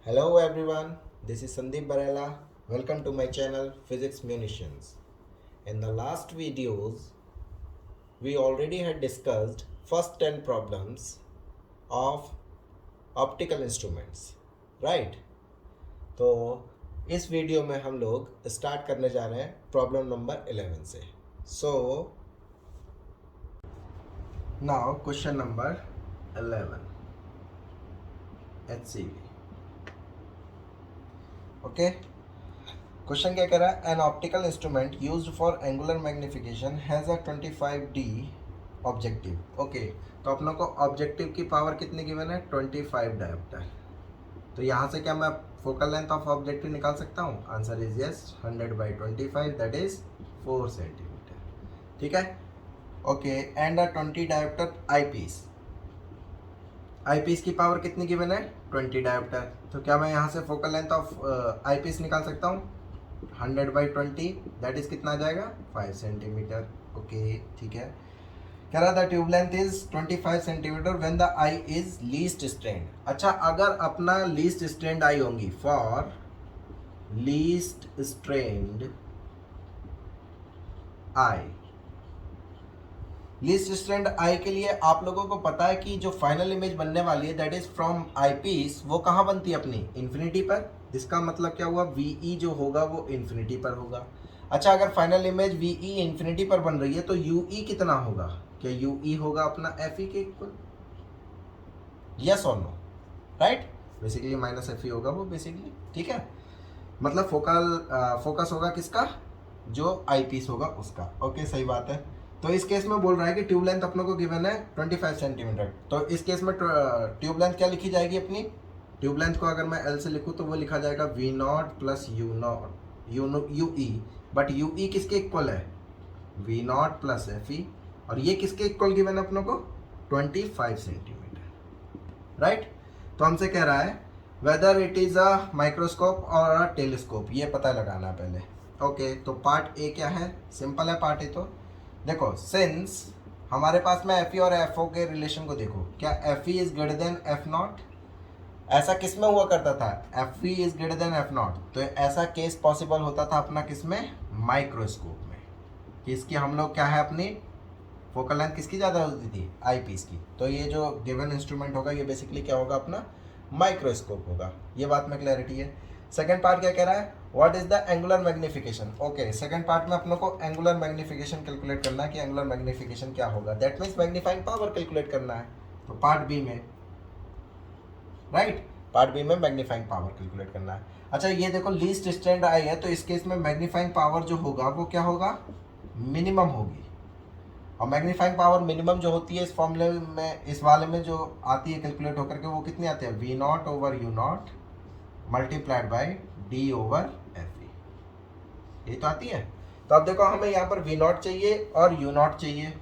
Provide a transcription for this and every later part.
Hello everyone, this is Sandeep Barela. Welcome to my channel Physics Munitions. In the last videos, we already had discussed first 10 problems of optical instruments, right? तो इस video में हम लोग start करने जा रहे हैं problem number 11 से. So now question number 11 HCV. Okay question क्या कह रहा है. An optical instrument used for angular magnification has a 25D objective. Okay, तो अपनों को ऑब्जेक्टिव की पावर कितनी गिवन है? 25 डायोप्टर. तो यहाँ से क्या मैं फोकल लेंथ ऑफ ऑब्जेक्टिव निकाल सकता हूँ? Answer is yes. 100/25 that is 4 centimetre. ठीक है. Okay, and a 20 dioptre eyepiece. Eyepiece की पावर कितनी गिवन है? 20 डायोप्टर. तो क्या मैं यहाँ से focal length of eyepiece निकाल सकता हूँ? 100/20 दैट इज कितना आ जाएगा? 5 सेंटीमीटर. ओके, ठीक है. कह रहा था tube length is 25 centimetre when the eye is least strained. अच्छा, अगर अपना लीस्ट स्ट्रेंड आई होंगी, for least strained eye, least strained eye के लिए आप लोगों को पता है कि जो फाइनल इमेज बनने वाली है that is from eyepiece, वो कहाँ बनती है? अपनी इन्फिनिटी पर. जिसका मतलब क्या हुआ? वीई जो होगा वो इन्फिनिटी पर होगा. अच्छा, अगर फाइनल इमेज वीई इन्फिनिटी पर बन रही है तो यूई कितना होगा? क्या यूई होगा अपना एफई के इक्वल? यस और no? Right. Basically minus f e होगा वो बेसिकली. ठीक है, मतलब फोकस होगा किसका? जो आई पीस होगा उसका. ओके, सही बात है. तो इस केस में बोल रहा है कि ट्यूब लेंथ अपनों को गिवन है 25 सेंटीमीटर. तो इस केस में ट्यूब लेंथ क्या लिखी जाएगी अपनी? ट्यूब लेंथ को अगर मैं एल से लिखूँ तो वो लिखा जाएगा v naught plus u naught u e. But u e किसके इक्वल है? V naught plus f e. और ये किसके इक्वल गिवन है अपनों को? 25 सेंटीमीटर. राइट. तो हमसे कह रहा है whether it is a microscope और अ टेलीस्कोप, ये पता लगाना है पहले. ओके, तो पार्ट ए क्या है? सिंपल है पार्ट ए. तो देखो, सिंस हमारे पास में एफ ई और एफ ओ के रिलेशन को देखो. क्या F E is greater than F not? ऐसा किस में हुआ करता था? F E is greater than F not. तो ऐसा केस पॉसिबल होता था अपना किस में? माइक्रोस्कोप में. किसकी हम लोग क्या है अपनी फोकल लेंथ किसकी ज़्यादा होती थी? आई पीस की. तो ये जो गिवन इंस्ट्रूमेंट होगा ये बेसिकली क्या होगा? अपना माइक्रोस्कोप होगा. ये बात में क्लैरिटी है. सेकेंड पार्ट क्या कह रहा है? What is the angular magnification. Okay, second part में अपनों को एंगुलर मैग्निफिकेशन कैलकुलेट करना है कि एंगुलर मैग्निफिकेशन क्या होगा. That means magnifying power calculate करना है. तो पार्ट बी में, राइट, पार्ट बी में मैग्नीफाइंग पावर कैलकुलेट करना है. अच्छा, ये देखो लीस्ट स्टैंड आई है तो इस केस में मैग्नीफाइंग पावर जो होगा वो क्या होगा? मिनिमम होगी. और मैग्नीफाइंग पावर मिनिमम जो होती है इस फॉर्मूले में, इस वाले में जो आती है कैलकुलेट होकर के, वो कितनी आती है? V naught over u naught multiplied by d over f e. ये तो आती है. तो अब देखो, हमें यहाँ पर वी नॉट चाहिए और यू नॉट चाहिए.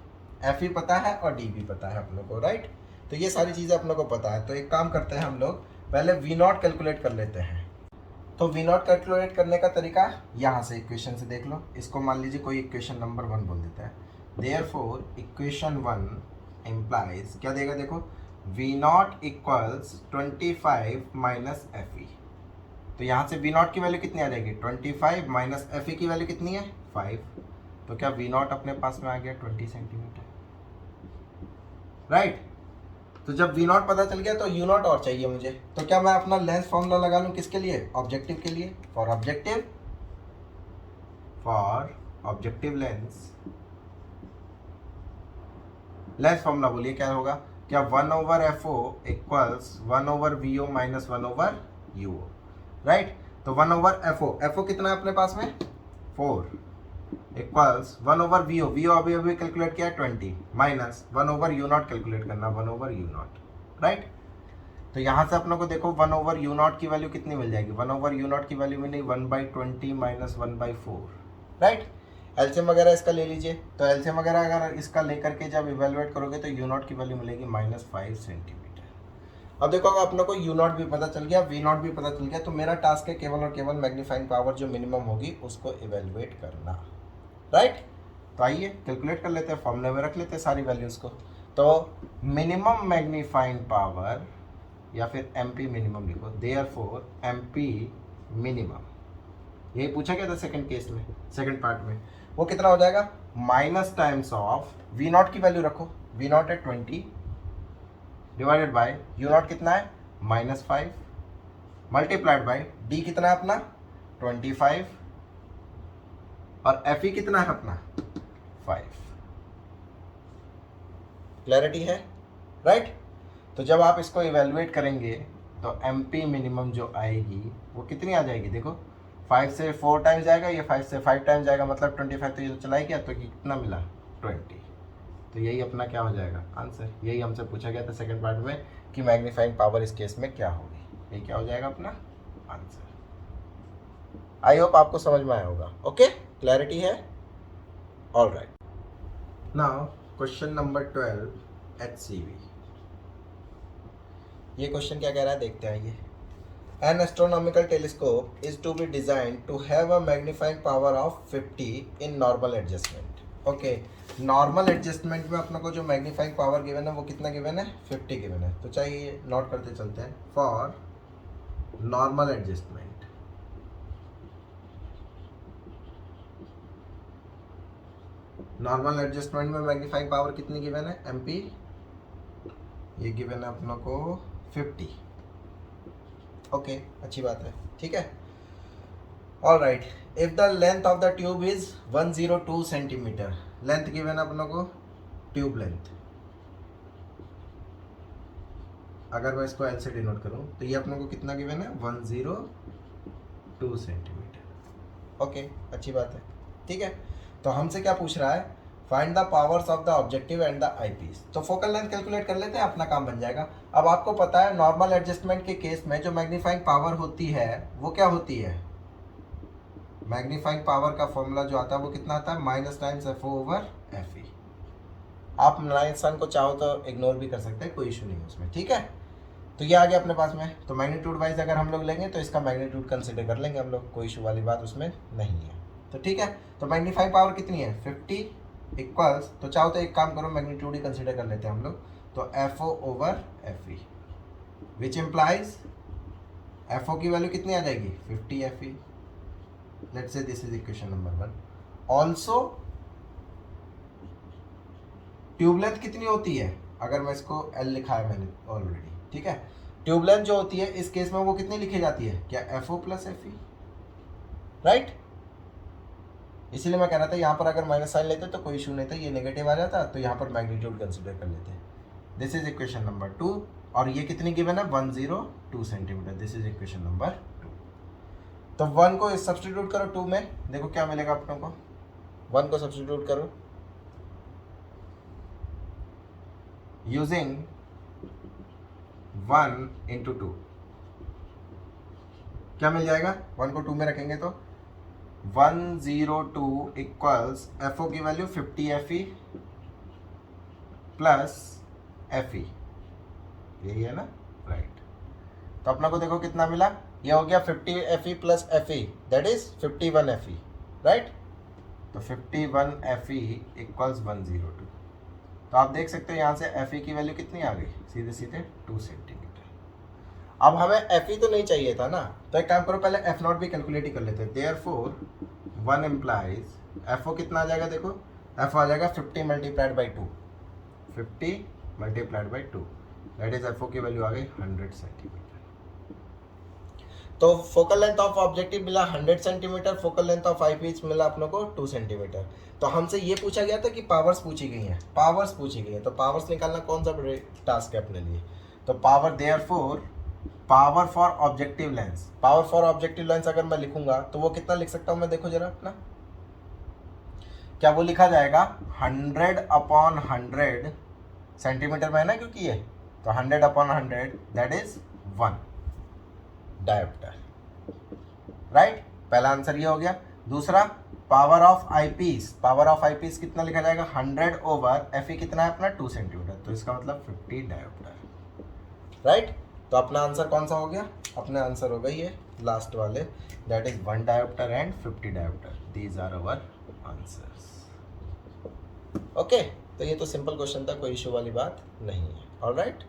एफ ई पता है और डी भी पता है हम लोग को. राइट. तो ये सारी चीज़ें हम लोग को पता है. तो एक काम करते हैं, हम लोग पहले वी नॉट कैलकुलेट कर लेते हैं. तो वी नॉट कैलकुलेट करने का तरीका यहाँ से इक्वेशन से देख लो. इसको मान लीजिए कोई इक्वेशन नंबर 1 बोल देता है. देयरफॉर इक्वेशन 1 इम्प्लाइज क्या देगा? देखो, v naught equals 25 minus f e. तो यहाँ से वी नॉट की वैल्यू कितनी आ जाएगी? 25 माइनस एफ ई की वैल्यू कितनी है? 5. तो क्या वी नॉट अपने पास में आ गया? 20 सेंटीमीटर. राइट. तो जब वी नॉट पता चल गया तो यू नॉट और चाहिए मुझे. तो क्या मैं अपना लेंस फॉर्मूला लगा लूँ किसके लिए? ऑब्जेक्टिव के लिए. फॉर ऑब्जेक्टिव लेंस फॉर्मूला बोलिए क्या होगा? क्या 1 over f o equals 1 over v o minus 1 over u o. Right. तो 1 ओवर एफ ओ कितना है अपने पास में? 4 इक्वल्स 1 ओवर वी ओ अभी अभी कैलकुलेट किया है 20 minus 1 over u not calculate करना 1 ओवर यू नॉट. राइट. तो यहाँ से अपनों को देखो 1 ओवर यू नॉट की वैल्यू कितनी मिल जाएगी? 1 ओवर यू नॉट की वैल्यू मिलेगी 1/20 माइनस 1/4. राइट. एलसीएम वगैरह इसका ले लीजिए. तो एलसीएम वगैरह अगर इसका लेकर के जब इवेलुएट करोगे तो यू नॉट की वैल्यू मिलेगी -5 सेंटीमीटर. अब देखो, अगर अपनों को यू नॉट भी पता चल गया, वी नॉट भी पता चल गया, तो मेरा टास्क है केवल और केवल मैग्नीफाइंग पावर जो मिनिमम होगी उसको इवेलुएट करना. राइट. तो आइए कैलकुलेट कर लेते हैं, फॉर्मूले में रख लेते हैं सारी वैल्यूज़ को. तो मिनिमम मैग्नीफाइंग पावर या फिर MP मिनिमम लिखो, देयरफॉर MP मिनिमम, यही पूछा गया था सेकंड केस में, सेकंड पार्ट में। वो कितना हो जाएगा, माइनस टाइम्स ऑफ V0 की वैल्यू रखो, V0 है 20 डिवाइडेड बाय U0 कितना है -5 मल्टीप्लाइड बाय D कितना है अपना 25 और FE कितना है अपना 5। क्लैरिटी है, राइट? तो जब आप इसको इवेलुएट करेंगे तो MP मिनिमम जो आएगी वो कितनी आ जाएगी, देखो 5 से 4 टाइम्स जाएगा, ये 5 से 5 टाइम्स जाएगा, मतलब 25, तो ये तो चला ही गया, तो कितना मिला 20। तो यही अपना क्या हो जाएगा आंसर। यही हमसे पूछा गया था सेकंड पार्ट में कि मैग्नीफाइंग पावर इस केस में क्या होगी, ये क्या हो जाएगा अपना आंसर। आई होप आपको समझ में आया होगा। ओके, क्लैरिटी है, all right. Now question number 12 HCV। ये क्वेश्चन क्या कह रहा है देखते हैं। ये An astronomical telescope is to be designed to have a magnifying power of 50 in normal adjustment. Okay, normal adjustment में अपने को जो मैग्नीफाइंग पावर गिवन है वो कितना गिवन है 50 गिवन है। तो चाहिए नोट करते चलते हैं, फॉर नॉर्मल एडजस्टमेंट में मैग्नीफाइंग पावर कितनी गिवन है MP, ये गिवन है अपनों को 50। ओके, अच्छी बात है, ठीक है, all right. If the length of the tube is 102 centimetre, length given है अपनों को ट्यूब लेंथ, अगर मैं इसको L से डिनोट करूं तो ये अपनों को कितना गिवन है 102 सेंटीमीटर। ओके, अच्छी बात है, ठीक है। तो हमसे क्या पूछ रहा है, find the powers of the objective and the eyepiece. तो फोकल लेंथ कैलकुलेट कर लेते हैं, अपना काम बन जाएगा। अब आपको पता है नॉर्मल एडजस्टमेंट के केस में जो मैग्नीफाइंग पावर होती है वो क्या होती है, मैग्नीफाइंग पावर का फॉर्मूला जो आता है वो कितना आता है -FO/FE। आप सन को चाहो तो इग्नोर भी कर सकते हैं, कोई इशू नहीं है उसमें, ठीक है। तो ये आ गया अपने पास में। तो मैग्नीट्यूड वाइज अगर हम लोग लेंगे तो इसका मैग्नीट्यूड कंसिडर कर लेंगे हम लोग, कोई इशू वाली बात उसमें नहीं है। तो ठीक है, तो मैग्नीफाइंग पावर कितनी है 50 इक्वल्स, तो चाहो तो एक काम करो मैग्नीट्यूड ही कंसिडर कर लेते हैं हम लोग, तो FO/FE विच इम्प्लाइज FO की वैल्यू कितनी आ जाएगी 50 FE। Let's say this is equation number 1। Also tube length कितनी होती है, अगर मैं इसको L लिखा है मैंने ऑलरेडी, ठीक है। ट्यूब लेंथ जो होती है इस केस में वो कितनी लिखी जाती है, क्या FO+FE, राइट। इसीलिए मैं कह रहा था यहाँ पर अगर माइनस साइन लेते तो कोई इशू नहीं था, ये नेगेटिव आ जाता, तो यहाँ पर मैग्नीट्यूड कंसिडर कर लेते हैं। दिस इज इक्वेशन नंबर 2, और ये कितनी गिवन है 102 centimetre, this is equation number 2। तो 1 को सब्स्टिट्यूट करो 2 में, देखो क्या मिलेगा अपनों को, 1 को सब्स्टिट्यूट करो यूजिंग 1 into 2, क्या मिल जाएगा, 1 को 2 में रखेंगे तो 102 इक्वल्स FO की वैल्यू 50 FE प्लस FE, यही है ना, राइट। तो अपना को देखो कितना मिला, ये हो गया 50 FE plus FE, that is 51 FE, right. तो 51 FE इक्वल्स 102। तो आप देख सकते हो यहाँ से FE की वैल्यू कितनी आ गई, सीधे सीधे 2 सेंटीमीटर। अब हमें FE तो नहीं चाहिए था ना, तो एक काम करो पहले F0 भी कैलकुलेट ही कर लेते हैं। देयरफॉर 1 इम्प्लाइज FO कितना आ जाएगा, देखो F आ जाएगा 50 multiplied by 2, 50 multiplied by 2, that is FO की वैल्यू आ गई 100 सेंटीमीटर। तो फोकल लेंथ ऑफ ऑब्जेक्टिव मिला 100 centimetre, focal length of eyepiece मिला अपनों को 2 सेंटीमीटर। तो हमसे ये पूछा गया था कि पावर्स पूछी गई हैं, पावर्स पूछी गई हैं, तो पावर्स निकालना कौन सा बड़े टास्क है अपने लिए। तो power therefore power for objective lens, power for objective lens अगर मैं लिखूंगा तो वो कितना लिख सकता हूं मैं, देखो जरा अपना, क्या वो लिखा जाएगा 100/100 सेंटीमीटर में है ना, क्योंकि ये तो 100/100 दैट इज 1 डायोप्टर, राइट। पहला आंसर ये हो गया। दूसरा power of eyepiece, power of eyepiece कितना लिखा जाएगा 100/FE कितना है अपना 2 सेंटीमीटर, तो इसका मतलब 50 डायोप्टर, राइट। तो अपना आंसर कौन सा हो गया, अपना आंसर हो गई है लास्ट वाले, that is 1 dioptre and 50 dioptre, these are our answers. Okay, तो ये तो सिंपल क्वेश्चन था, कोई इशू वाली बात नहीं है, alright.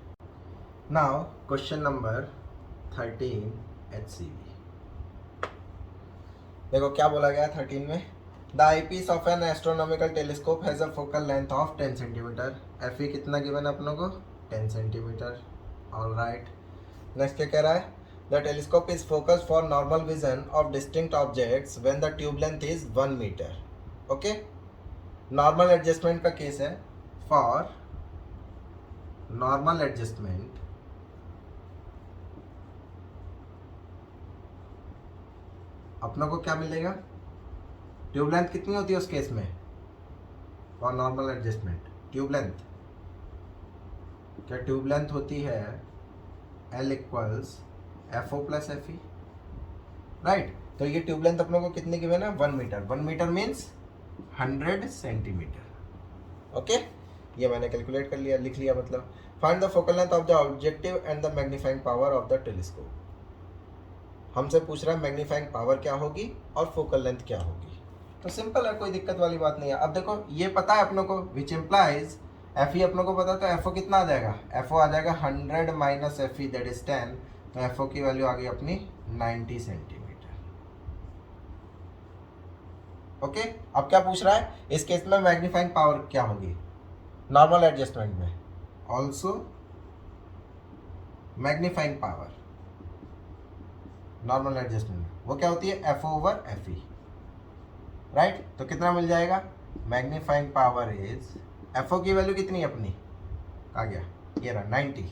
Now question number 13 HCV। देखो क्या बोला गया 13 में, the eyepiece of an astronomical telescope has a focal length of 10 centimetre. F e कितना गिवन है अपनों को, 10 सेंटीमीटर। ऑल राइट, नेक्स्ट क्या कह रहा है, the telescope is focus for normal vision of distinct objects when the tube length is 1 metre. Okay, normal adjustment का case है, फॉर नॉर्मल एडजस्टमेंट अपनों को क्या मिलेगा, ट्यूब लेंथ कितनी होती है उस केस में, for normal adjustment tube length, क्या ट्यूब लेंथ होती है L equals f o plus f e, right. तो ये ट्यूब लेंथ अपनों को कितनी गिवन है, 1 metre. 1 metre means 100 centimetre. Okay, ये मैंने कैलकुलेट कर लिया, लिख लिया। मतलब find the focal length of the objective and the magnifying power of the telescope. हमसे पूछ रहा है मैग्नीफाइंग पावर क्या होगी और फोकल लेंथ क्या होगी। तो सिंपल है, कोई दिक्कत वाली बात नहीं है। अब देखो ये पता है अपनों को, विच इम्प्लाइज एफ ई अपनों को पता है, तो एफ ओ कितना आ जाएगा, एफ ओ आ जाएगा 100 minus f E that is 10। तो एफ ओ की वैल्यू आ गई अपनी 90 सेंटीमीटर। ओके, अब क्या पूछ रहा है, इस केस में मैग्नीफाइंग पावर क्या होगी नॉर्मल एडजस्टमेंट में, also magnifying power normal adjustment में वो क्या होती है, f o over f e, right. तो कितना मिल जाएगा, magnifying power is, f o की वैल्यू कितनी है अपनी, आ गया ये रहा 90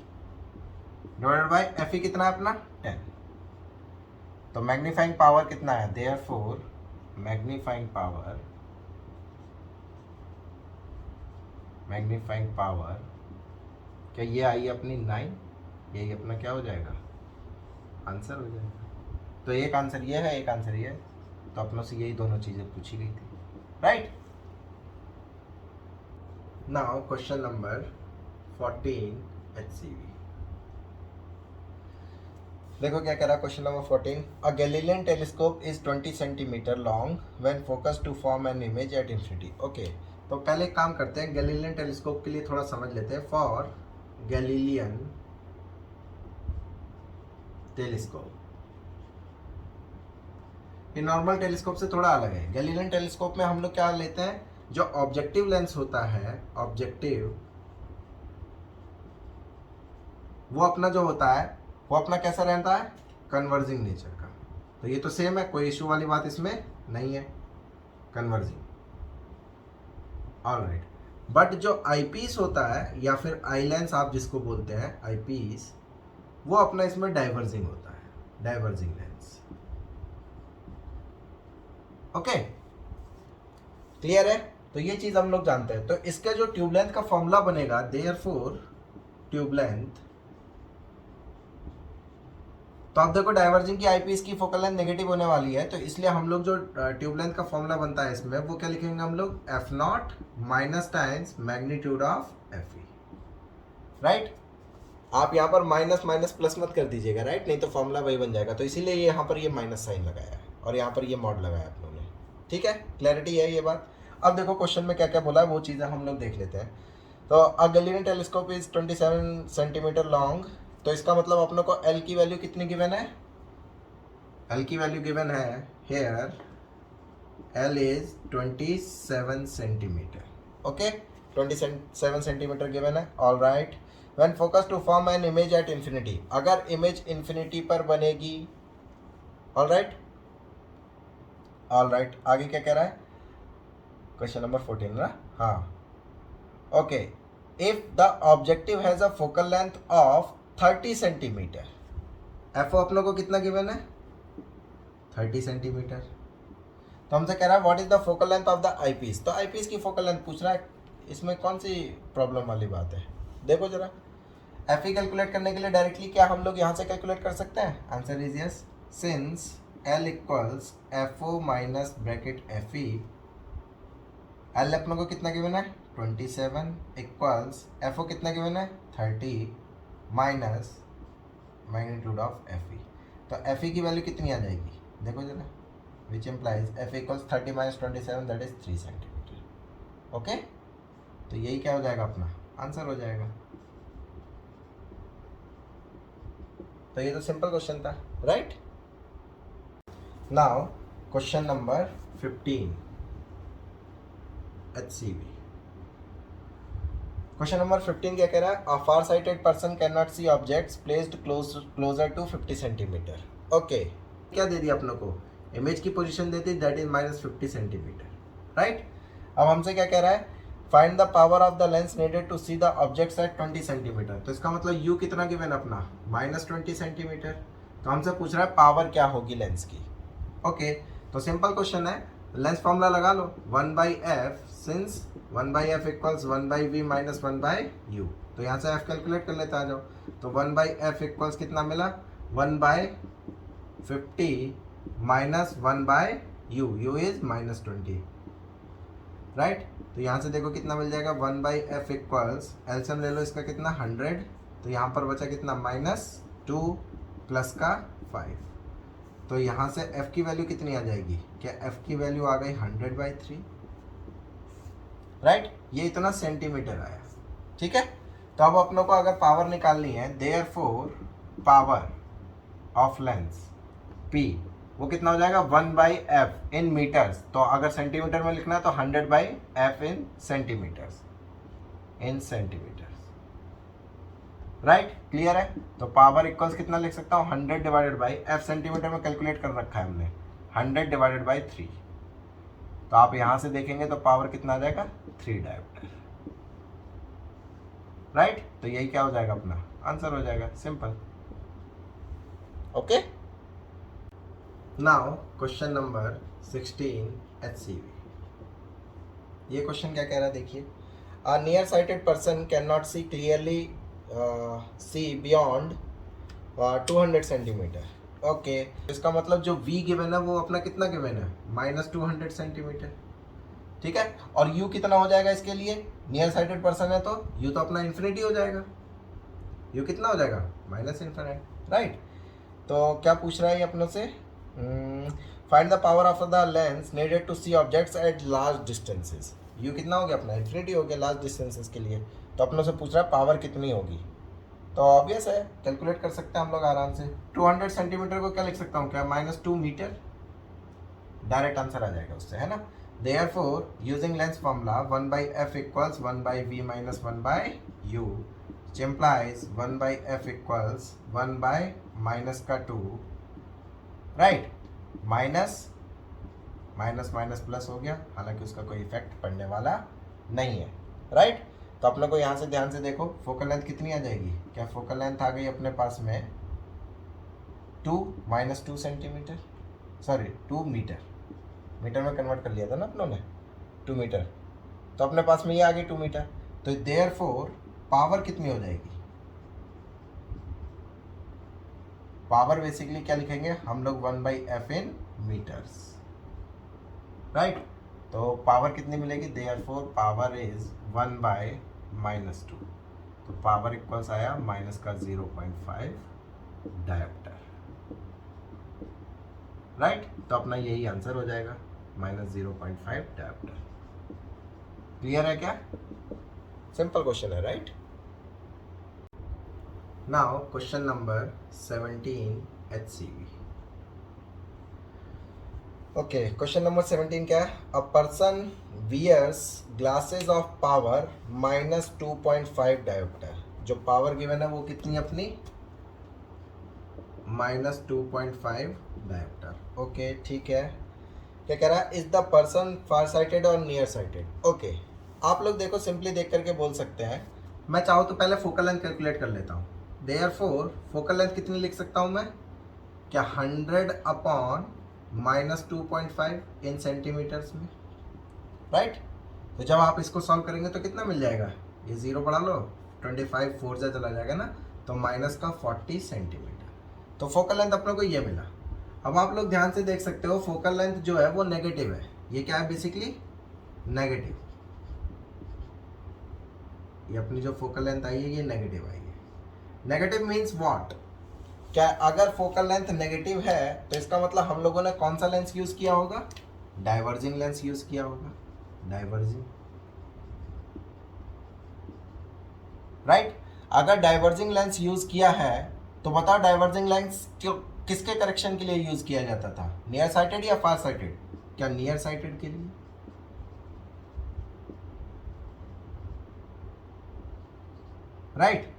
डिवाइडेड बाय एफ ई कितना है अपना 10। तो मैग्नीफाइंग पावर कितना है, देयरफॉर मैग्नीफाइंग पावर क्या ये आई अपनी 9, यही अपना क्या हो जाएगा, आंसर हो जाएगा। तो एक आंसर ये है, एक आंसर ये है, तो अपनों से यही दोनों चीज़ें पूछी गई थी, right. Now question number 14 HCV। देखो क्या कह रहा है question number 14, a Galilean telescope is 20 centimetre long when focus to form an image at infinity. Okay, तो पहले एक काम करते हैं, गैलीलियन टेलीस्कोप के लिए थोड़ा समझ लेते हैं। फॉर गैलीलियन टेलीस्कोप, ये नॉर्मल टेलीस्कोप से थोड़ा अलग है। गैलीलियन टेलीस्कोप में हम लोग क्या लेते हैं, जो ऑब्जेक्टिव लेंस होता है, ऑब्जेक्टिव वो अपना जो होता है वो अपना कैसा रहता है, कन्वर्जिंग नेचर का। तो ये तो सेम है, कोई इशू वाली बात इसमें नहीं है, कन्वर्जिंग। ऑलराइट, बट जो आईपीस होता है या फिर आई लेंस आप जिसको बोलते हैं आईपीस, वो अपना इसमें डाइवर्जिंग होता है, डाइवर्जिंग लेंस। ओके, क्लियर है। तो ये चीज हम लोग जानते हैं। तो इसका जो ट्यूब लेंथ का फॉर्मूला बनेगा, देयरफॉर ट्यूब लेंथ, तो आप देखो डाइवर्जिंग की आईपीस की फोकल लेंथ नेगेटिव होने वाली है, तो इसलिए हम लोग जो ट्यूब लेंथ का फॉर्मूला बनता है इसमें, वो क्या लिखेंगे हम लोग, F not minus times magnitude of F e, right. आप यहाँ पर माइनस माइनस प्लस मत कर दीजिएगा, राइट, नहीं तो फॉर्मूला वही बन जाएगा। तो इसीलिए यहाँ पर ये माइनस साइन लगाया है और यहाँ पर ये मॉड लगाया आप लोगों ने, ठीक है, क्लैरिटी है ये बात। अब देखो क्वेश्चन में क्या क्या बोला है, वो चीज़ें हम लोग देख लेते हैं। तो a Galilean telescope is 27 centimetre long, तो इसका मतलब अपनों को एल की वैल्यू कितनी गिवन है, एल की वैल्यू गिवन है here, L is 27 centimetre. Okay, 27 centimetre given है। All right, when focus to form an image at infinity, अगर इमेज इंफिनिटी पर बनेगी। ऑल राइट, ऑल राइट, आगे क्या कह रहा है, क्वेश्चन नंबर 14 ना, हाँ। Okay, if the objective has a focal length of 30 centimetre, F अपनों को कितना गिवन है, 30 सेंटीमीटर। तो हमसे कह रहा है what is the focal length of the eyepiece. तो आईपीस की फोकल लेंथ पूछ रहा है, इसमें कौन सी प्रॉब्लम वाली बात है। देखो जरा, एफ ई कैलकुलेट करने के लिए डायरेक्टली क्या हम लोग यहाँ से कैलकुलेट कर सकते हैं, answer is yes, since l equals f o minus bracket f e, l अपनों को कितना गिवन है 27 इक्वल्स एफ ओ कितना गिवन है 30 minus magnitude of F e. तो एफ ई की वैल्यू कितनी आ जाएगी, देखो जरा, which implies F equals 30 minus 27 that is 3 centimetre. Okay, तो यही क्या हो जाएगा अपना आंसर हो जाएगा। तो ये तो सिंपल क्वेश्चन था, right. Now question number 15 HCV। Question number 15 क्या कह रहा है? A far sighted person can not see objects placed closer to 50 centimetre. Okay, क्या दे दिया अपनों को? इमेज की पोजीशन दे दी, दैट इज -50 सेंटीमीटर, राइट। अब हमसे क्या कह रहा है? Find the power of the lens needed to see the objects at 20 centimetre. तो इसका मतलब u कितना गिवन अपना? -20 सेंटीमीटर। तो हमसे पूछ रहा है पावर क्या होगी लेंस की। ओके, तो सिंपल क्वेश्चन है, लेंस फॉर्मूला लगा लो, 1/f, since 1/f equals 1/v minus 1/u। तो यहाँ से f कैलकुलेट कर लेते आ जाओ। तो 1/f इक्वल्स कितना मिला? 1/50 minus 1/u, u is -20, right. तो यहाँ से देखो कितना मिल जाएगा, 1/f इक्वल्स, एलसीएम ले लो इसका कितना, 100। तो यहाँ पर बचा कितना, -2 प्लस का 5। तो यहाँ से f की वैल्यू कितनी आ जाएगी? क्या f की वैल्यू आ गई 100/3, राइट। ये इतना सेंटीमीटर आया, ठीक है। तो अब अपनों को अगर पावर निकालनी है, therefore power of lens P वो कितना हो जाएगा? 1/f in metres. तो अगर सेंटीमीटर में लिखना है तो 100/f इन सेंटीमीटर्स, राइट। क्लियर है। तो पावर इक्वल्स कितना लिख सकता हूँ? 100 डिवाइडेड बाई f सेंटीमीटर में कैलकुलेट कर रखा है हमने, 100 डिवाइडेड बाई 3। तो आप यहां से देखेंगे तो पावर कितना आ जाएगा? 3 डायोप्टर, राइट। तो यही क्या हो जाएगा? अपना आंसर हो जाएगा, simple. Okay, now question number 16 HCV। ये क्वेश्चन क्या कह रहा है देखिए, a near sighted person can not see clearly see beyond 200 centimetre. Okay, इसका मतलब जो v गिवन है वो अपना कितना गिवन है? -200 सेंटीमीटर, ठीक है। और u कितना हो जाएगा इसके लिए? नियर साइटेड पर्सन है तो u तो अपना इन्फिनिटी हो जाएगा। u कितना हो जाएगा? -Infinity, right. तो क्या पूछ रहा है ये अपनों से? Find the power of the lens needed to see objects at large distances. u कितना हो गया अपना? इन्फिनिटी हो गया लार्ज डिस्टेंसेस के लिए। तो अपनों से पूछ रहा है पावर कितनी होगी। तो ऑब्वियस है, कैलकुलेट कर सकते हैं हम लोग आराम से। 200 सेंटीमीटर को क्या लिख सकता हूँ? क्या -2 मीटर, डायरेक्ट आंसर आ जाएगा उससे, है ना। Therefore using lens formula 1/f equals 1/v minus 1/u, which implies 1/f equals 1/-2, right. Minus minus plus हो गया, हालांकि उसका कोई इफेक्ट पड़ने वाला नहीं है, राइट। तो अपने को यहाँ से ध्यान से देखो, फोकल लेंथ कितनी आ जाएगी? क्या फोकल लेंथ आ गई अपने पास में 2 सेंटीमीटर, सॉरी 2 मीटर, मीटर में कन्वर्ट कर लिया था ना अपनों ने, 2 मीटर। तो अपने पास में ये आ गई 2 मीटर। तो देयरफॉर पावर कितनी हो जाएगी? पावर बेसिकली क्या लिखेंगे हम लोग? 1/f in metres, right. तो पावर कितनी मिलेगी? Therefore power is 1/-2। तो पावर इक्वल्स आया -0.5 डायोप्टर, राइट। तो अपना यही आंसर हो जाएगा, -0.5 डायोप्टर। क्लियर है क्या? सिंपल क्वेश्चन है, right. Now question number 17 HCV। Okay, question number 17 क्या है? A person wears glasses of power -2.5 dioptre. जो पावर गिवन है वो कितनी अपनी? -2.5 डायोप्टर। ओके, ठीक है। क्या कह रहा है? Is the person far sighted और नियर साइटेड। ओके, आप लोग देखो, सिंपली देख करके बोल सकते हैं। मैं चाहूँ तो पहले फोकल लेंथ कैलकुलेट कर लेता हूँ। देयरफॉर फोकल लेंथ कितनी लिख सकता हूँ मैं? क्या 100 / -2.5 इन सेंटीमीटर्स में, राइट। तो जब आप इसको सॉल्व करेंगे तो कितना मिल जाएगा? ये 0 बढ़ा लो, 25 4 से चला जाएगा ना, तो -40 सेंटीमीटर। तो फोकल लेंथ अपने को ये मिला। अब आप लोग ध्यान से देख सकते हो, फोकल लेंथ जो है वो नेगेटिव है। ये क्या है? Basically negative. ये अपनी जो फोकल लेंथ आई है ये नेगेटिव आई है। Negative means what? क्या अगर फोकल लेंथ नेगेटिव है तो इसका मतलब हम लोगों ने कौन सा लेंस यूज किया होगा? डाइवर्जिंग लेंस यूज किया होगा, डाइवर्जिंग, राइट। अगर डाइवर्जिंग लेंस यूज किया है तो बताओ डाइवर्जिंग लाइंस क्यों किसके करेक्शन के लिए यूज किया जाता था, नियर साइटेड या फार साइटेड? क्या नियर साइटेड के लिए? राइट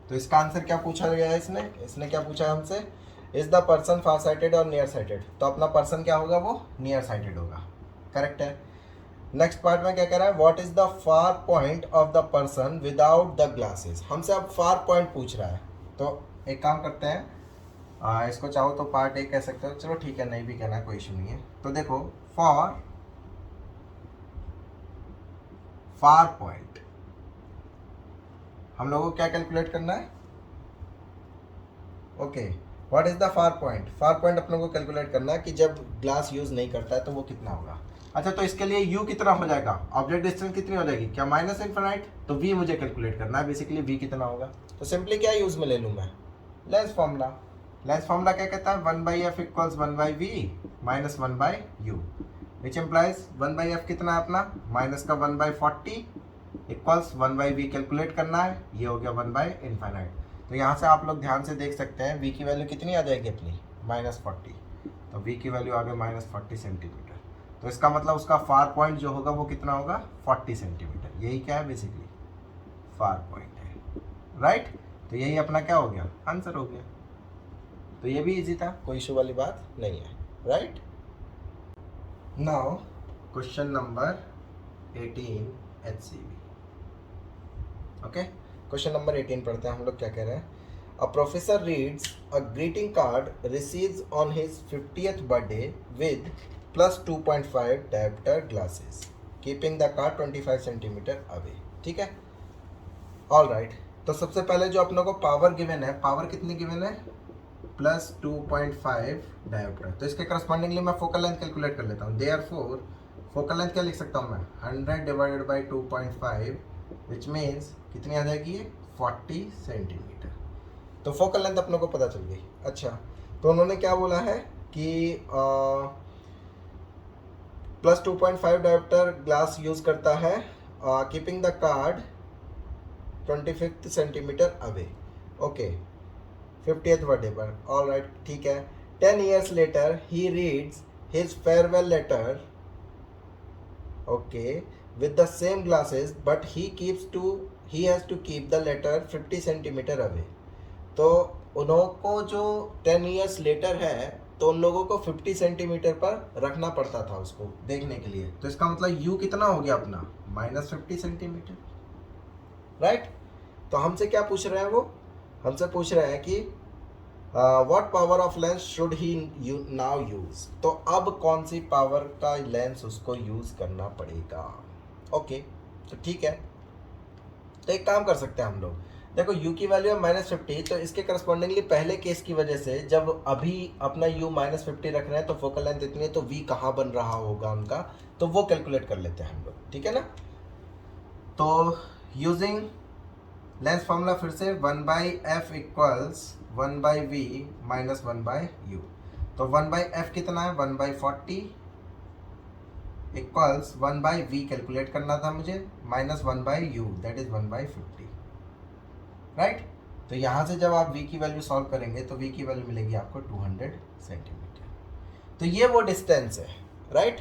तो इसका आंसर क्या पूछा गया है, इसने इसने क्या पूछा हमसे, is the person far sighted और नियर साइटेड? तो अपना पर्सन क्या होगा, वो नियर साइटेड होगा। करेक्ट है। नेक्स्ट पार्ट में क्या कह रहा है, what is the far point of the person without the glasses? हमसे अब फार पॉइंट पूछ रहा है। तो एक काम करते हैं, इसको चाहो तो पार्ट ए कह सकते हो, चलो ठीक है, नहीं भी कहना कोई इशू नहीं है। तो देखो फार पॉइंट हम लोगों को क्या कैलकुलेट करना है, okay what is the far point? Far point अपने को कैलकुलेट करना है कि जब ग्लास यूज नहीं करता है तो वो कितना होगा। अच्छा तो इसके लिए u कितना हो जाएगा, ऑब्जेक्ट डिस्टेंस कितनी हो जाएगी, क्या माइनस इनफिनाइट? तो v मुझे कैलकुलेट करना है, बेसिकली v कितना होगा। तो सिंपली क्या यूज में ले लूँ मैं, लेंस फॉर्मूला। लेंस फॉर्मूला क्या कहता है, 1/f equals 1/v minus 1/u, which implies 1/f कितना है अपना, माइनस का 1/40 इक्वल्स 1/v कैलकुलेट करना है, ये हो गया 1/∞। तो यहाँ से आप लोग ध्यान से देख सकते हैं v की वैल्यू कितनी आ जाएगी अपनी, -40। तो v की वैल्यू आ गई -40 सेंटीमीटर। तो इसका मतलब उसका फार पॉइंट जो होगा वो कितना होगा, 40 सेंटीमीटर। यही क्या है, बेसिकली फार पॉइंट है। राइट तो यही अपना क्या हो गया, आंसर हो गया। तो ये भी इजी था, कोई इशू वाली बात नहीं है। Right now question number 18 HCV। Okay question number 18 पढ़ते हैं हम लोग, क्या कह रहे हैं। A professor reads a greeting card receives on his 50th birthday with +2.5 diopter glasses, keeping the card 25 centimetre away. ठीक है, ऑल राइट। तो सबसे पहले जो अपनों को पावर गिवन है, पावर कितनी गिवन है, +2.5 डायोप्टर। तो इसके करस्पॉन्डिंगली मैं फोकल लेंथ कैलकुलेट कर लेता हूँ। देयरफॉर फोकल लेंथ क्या लिख सकता हूँ मैं, 100 डिवाइडेड बाई 2.5 विच मीन्स कितनी आ जाएगी ये, 40 सेंटीमीटर। तो फोकल लेंथ अपनों को पता चल गई। अच्छा तो उन्होंने क्या बोला है कि +2.5 डायोप्टर ग्लास यूज करता है, keeping the card 25 centimetre away. Okay 50th birthday पर, ऑल राइट ठीक है। 10 years later he reads his farewell letter, okay, with the same glasses but he has to keep the letter 50 centimetre away. तो उन लोगों को जो 10 years later है, तो उन लोगों को 50 सेंटीमीटर पर रखना पड़ता था उसको देखने के लिए। तो इसका मतलब u कितना हो गया अपना, -50 सेंटीमीटर। राइट तो हमसे क्या पूछ रहे हैं, वो हमसे पूछ रहे हैं कि what power of lens should he now use. तो अब कौन सी पावर का लेंस उसको यूज करना पड़ेगा। ओके तो ठीक है, तो एक काम कर सकते हैं हम लोग, देखो u की वैल्यू है -50, तो इसके करस्पॉन्डिंगली पहले केस की वजह से जब अभी अपना u -50 रख रहे हैं तो फोकल लेंथ इतनी है, तो v कहाँ बन रहा होगा उनका, तो वो कैलकुलेट कर लेते हैं हम लोग। ठीक है ना, तो यूजिंग लेंस फॉर्मूला फिर से 1/f equals 1/v minus 1/u। तो 1/f कितना है, 1/40 इक्वल्स 1/v कैलकुलेट करना था मुझे, minus 1/u that is 1/50। Right तो यहाँ से जब आप v की वैल्यू सॉल्व करेंगे तो v की वैल्यू मिलेगी आपको 200 सेंटीमीटर। तो ये वो डिस्टेंस है, राइट,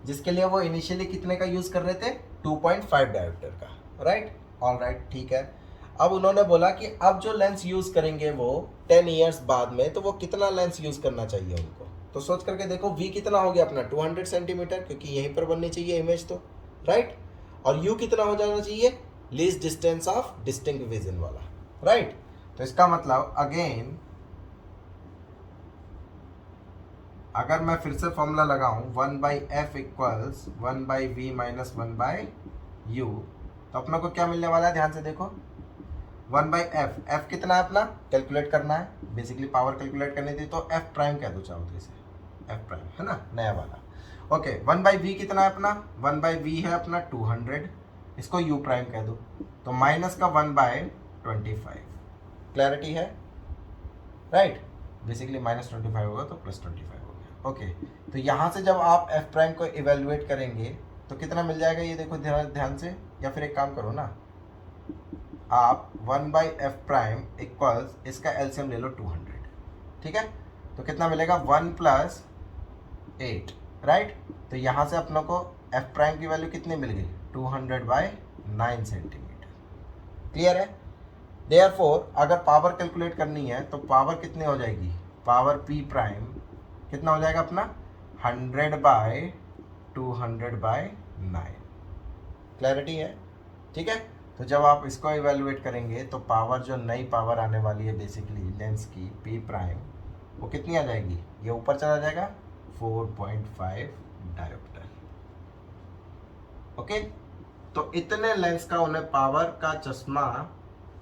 जिसके लिए वो इनिशियली कितने का यूज कर रहे थे, 2.5 डायोप्टर का। राइट ऑल राइट ठीक है। अब उन्होंने बोला कि अब जो लेंस यूज करेंगे वो 10 ईयर्स बाद में, तो वो कितना लेंस यूज करना चाहिए उनको। तो सोच करके देखो v कितना हो गया अपना 200 सेंटीमीटर, क्योंकि यहीं पर बननी चाहिए इमेज तो। राइट और u कितना हो जाना चाहिए, least distance of distinct vision वाला। राइट तो इसका मतलब अगेन अगर मैं फिर से फॉर्मूला लगाऊं 1/f equals 1/v minus 1/u, तो अपने को क्या मिलने वाला है, ध्यान से देखो 1/f, f कितना है अपना कैलकुलेट करना है, बेसिकली पावर कैलकुलेट करनी थी, तो f प्राइम कह दो चाहो तो इसे, f प्राइम है ना नया वाला। ओके 1/v कितना है अपना, 1/v है अपना 200, इसको u प्राइम कह दो, तो माइनस का 1/25। क्लैरिटी है, राइट बेसिकली -25 होगा तो +25 हो गया। ओके तो यहाँ से जब आप f प्राइम को इवेल्युएट करेंगे तो कितना मिल जाएगा, ये देखो ध्यान से, या फिर एक काम करो ना, आप 1/f' इक्वल्स इसका एलसीएम ले लो 200, ठीक है। तो कितना मिलेगा 1 + 8, राइट। तो यहाँ से अपनों को f' की वैल्यू कितनी मिल गई 200/9 सेंटीमीटर। क्लियर है। देयरफॉर अगर पावर कैलकुलेट करनी है तो पावर कितनी हो जाएगी, पावर p' कितना हो जाएगा अपना 100/200/9। क्लैरिटी है, ठीक है। तो जब आप इसको इवेलुएट करेंगे तो पावर जो नई पावर आने वाली है बेसिकली लेंस की p', वो कितनी आ जाएगी, ये ऊपर चला जाएगा 4.5 डायोप्टर। ओके, तो इतने लेंस का उन्हें पावर का चश्मा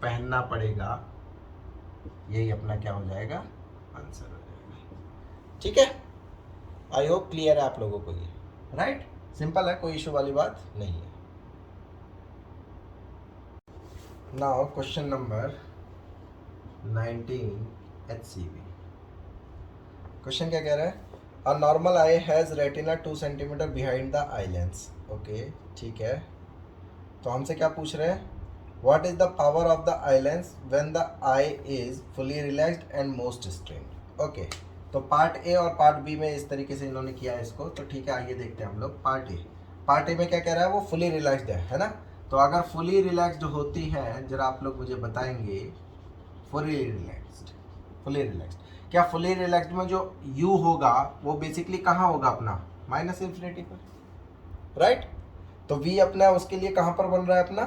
पहनना पड़ेगा, यही अपना क्या हो जाएगा आंसर हो जाएगा। ठीक है, आई होप क्लियर है आप लोगों को ये, राइट। सिंपल है, कोई इशू वाली बात नहीं है। Now question number 19 HCV। Question क्या कह रहा है, a normal I has retina 2 centimetre behind the eye lens. Okay, ठीक है। तो हमसे क्या पूछ रहे हैं, what is the power of the eye lens when the eye is fully relaxed and most strained. Okay, तो पार्ट ए और पार्ट बी में इस तरीके से इन्होंने किया है इसको। तो ठीक है, आइए देखते हैं हम लोग पार्ट ए। पार्ट ए में क्या कह रहा है, वो फुली रिलैक्स्ड है ना। तो अगर फुली रिलैक्स्ड होती है, जरा आप लोग मुझे बताएंगे, फुली रिलैक्स्ड क्या फुली रिलैक्स्ड में जो u होगा वो बेसिकली कहाँ होगा अपना -इन्फिनिटी पर, राइट। तो v अपना उसके लिए कहाँ पर बन रहा है अपना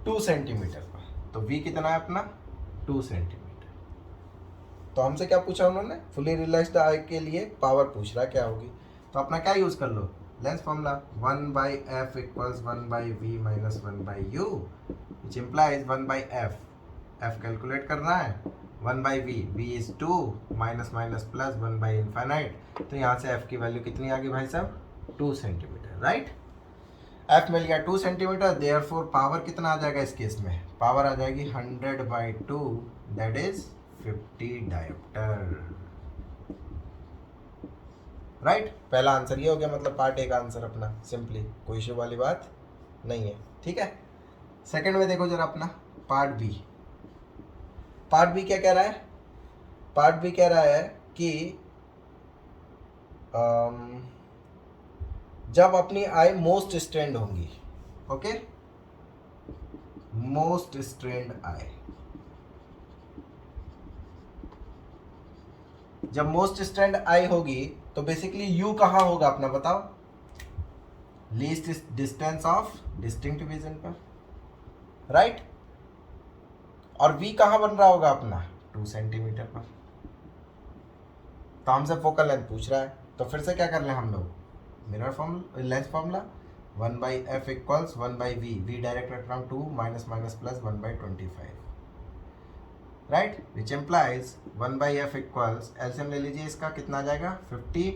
2 सेंटीमीटर पर। तो v कितना है अपना 2 सेंटीमीटर। तो हमसे क्या पूछा उन्होंने, फुली रिलैक्स्ड आई के लिए पावर पूछ रहा है क्या होगी। तो अपना क्या यूज कर लो, lens formula 1/f = 1/v - 1/u, which implies 1/f। f calculate करना है, 1/v, v is 2 minus plus 1/∞। तो यहाँ से f की वैल्यू कितनी आ गई भाई साहब 2 सेंटीमीटर, राइट। f मिल गया 2 सेंटीमीटर, देयरफॉर पावर कितना आ जाएगा इस केस में, पावर आ जाएगी 100/2, दैट इज 50 डायोप्टर, राइट। पहला आंसर ये हो गया, मतलब पार्ट ए का आंसर अपना, सिंपली कोई इशू वाली बात नहीं है, ठीक है। सेकंड में देखो जरा अपना पार्ट बी। पार्ट बी क्या कह रहा है, पार्ट बी कह रहा है कि जब अपनी आई मोस्ट स्ट्रेंड होंगी, ओके, मोस्ट स्ट्रेंड आई, जब मोस्ट स्ट्रेंड आई होगी तो बेसिकली यू कहाँ होगा अपना बताओ, least distance of distinct vision पर, राइट। और v कहाँ बन रहा होगा अपना 2 सेंटीमीटर पर। तो हमसे फोकल लेंथ पूछ रहा है, तो फिर से क्या कर लें हम लोग, mirror formula, lens formula 1/f = 1/v, v direct रख रहा हूँ 2 minus plus 1/25, right, which implies 1/f equals, LCM ले लीजिए इसका, कितना आ जाएगा 50,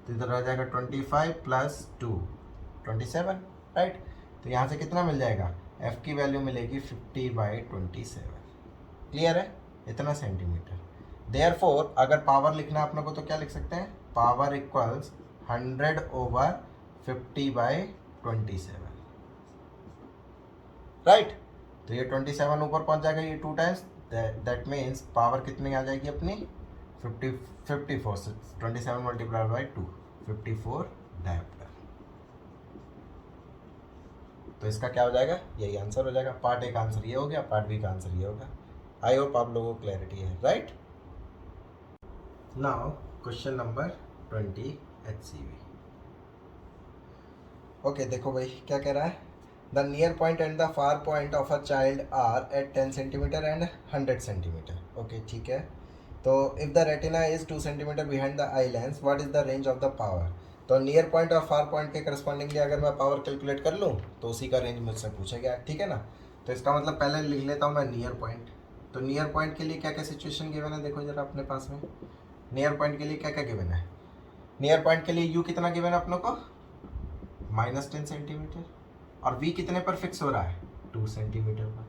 तो इधर आ जाएगा 25 + 2 27, राइट। तो यहाँ से कितना मिल जाएगा, f की वैल्यू मिलेगी 50/27। क्लियर है, इतना सेंटीमीटर। देयरफॉर अगर पावर लिखना है अपने को तो क्या लिख सकते हैं, पावर इक्वल्स 100/50/27, राइट। तो ये 27 ऊपर पहुंच जाएगा, ये 2 टाइम्स, दैट मीन्स पावर कितनी आ जाएगी अपनी 54 से 27 × 2 54 डायोप्टर। तो इसका क्या हो जाएगा, यही आंसर हो जाएगा। पार्ट ए का आंसर ये हो गया, पार्ट बी का आंसर ये होगा। आई होप आप लोगों को क्लैरिटी है, right. Now question number 20 HCV। Okay, देखो भाई क्या कह रहा है, the near point and the far point of a child are at 10 centimetre and 100 centimetre. Okay, ठीक है। तो if the retina is 2 centimetre behind the eye lens, what is the range of the power. तो near point और far point के correspondingly अगर मैं power calculate कर लूँ तो उसी का रेंज मुझसे पूछा गया, ठीक है ना। तो इसका मतलब पहले लिख लेता हूँ मैं नियर पॉइंट। तो नियर पॉइंट के लिए क्या क्या सिचुएशन गिवन है, देखो जरा अपने पास में नियर पॉइंट के लिए क्या क्या गिवन है। नियर पॉइंट के लिए यू कितना गिवन है अपनों को -10 सेंटीमीटर, और v कितने पर फिक्स हो रहा है 2 सेंटीमीटर पर।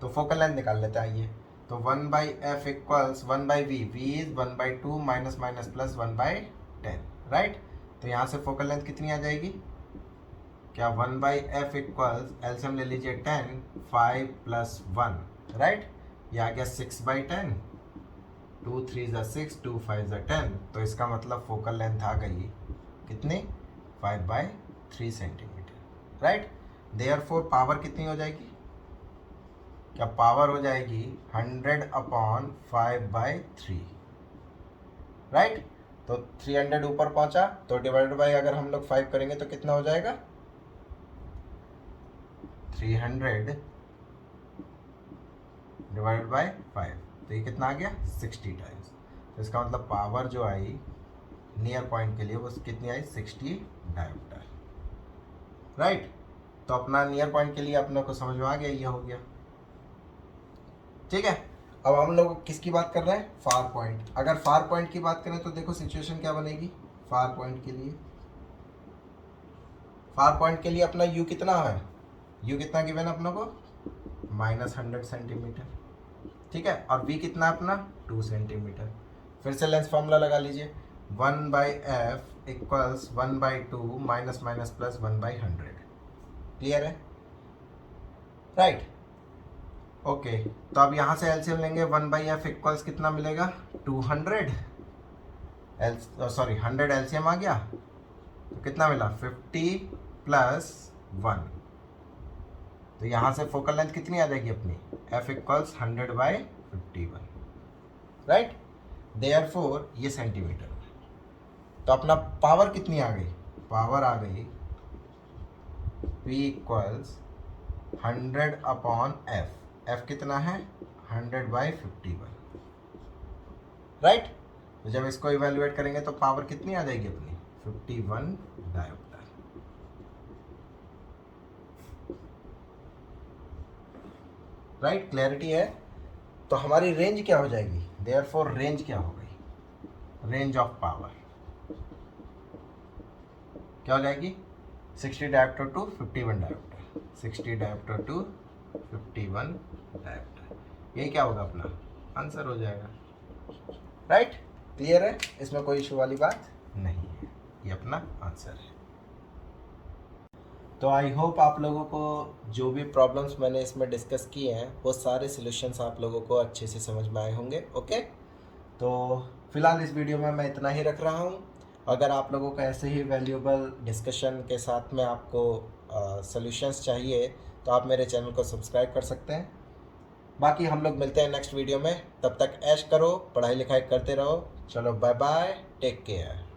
तो फोकल लेंथ निकाल लेते हैं आइए। तो 1/f = 1/v, v is 1/2 minus plus 1/10, right. तो यहाँ से फोकल लेंथ कितनी आ जाएगी क्या 1/f इक्वल्स, एलसीएम ले लीजिए 10, 5 + 1, राइट। ये आ गया 6/10, 2 3 = 6, 2 5 = 10। तो इसका मतलब फोकल लेंथ आ गई कितनी, 5/3 सेंटीमीटर, राइट। देयरफॉर पावर कितनी हो जाएगी, क्या पावर हो जाएगी 100/5/3, राइट। तो 300 ऊपर पहुंचा तो डिवाइडेड बाय अगर हम लोग 5 करेंगे तो कितना हो जाएगा, 300 डिवाइडेड बाय 5, तो ये कितना आ गया 60 टाइम्स। तो इसका मतलब पावर जो आई नियर पॉइंट के लिए वो कितनी आई, 60 डायोप्टर, राइट। तो अपना नियर पॉइंट के लिए अपने को समझ में आ गया, ये हो गया, ठीक है। अब हम लोग किसकी बात कर रहे हैं, फार पॉइंट। अगर फार पॉइंट की बात करें तो देखो सिचुएशन क्या बनेगी फार पॉइंट के लिए। फार पॉइंट के लिए अपना यू कितना है, यू कितना गिवन है अपनों को, -100 सेंटीमीटर, ठीक है। और वी कितना है अपना, 2 सेंटीमीटर। फिर से लेंस फॉर्मूला लगा लीजिए, 1/f equals 1/2 minus minus plus 1/100, clear है, राइट। ओके, तो अब यहाँ से एलसीएम लेंगे, 1/f इक्वल्स कितना मिलेगा, 200, 100 एलसीएम आ गया तो कितना मिला, 50 + 1। तो यहाँ से फोकल लेंथ कितनी आ जाएगी अपनी, f इक्वल्स 100/51, राइट। देयरफॉर ये सेंटीमीटर में। तो अपना पावर कितनी आ गई, पावर आ गई P इक्वल्स 100/f, f कितना है 100/51, राइट। तो जब इसको इवेल्युएट करेंगे तो पावर कितनी आ जाएगी अपनी, 51 डायोप्टर, राइट। क्लैरिटी है। तो हमारी रेंज क्या हो जाएगी, देयरफॉर रेंज क्या हो गई, रेंज ऑफ पावर क्या हो जाएगी, 60 dioptre to 51 dioptre, 60 dioptre to 51 dioptre, ये क्या होगा अपना आंसर हो जाएगा, राइट। क्लियर है, इसमें कोई इशू वाली बात नहीं है, ये अपना आंसर है। तो आई होप आप लोगों को जो भी प्रॉब्लम्स मैंने इसमें डिस्कस किए हैं वो सारे सॉल्यूशंस आप लोगों को अच्छे से समझ में आए होंगे, ओके। तो फिलहाल इस वीडियो में मैं इतना ही रख रहा हूँ। अगर आप लोगों को ऐसे ही वैल्यूएबल डिस्कशन के साथ में आपको सॉल्यूशंस चाहिए तो आप मेरे चैनल को सब्सक्राइब कर सकते हैं। बाकी हम लोग मिलते हैं नेक्स्ट वीडियो में, तब तक ऐश करो, पढ़ाई लिखाई करते रहो। चलो बाय बाय, टेक केयर।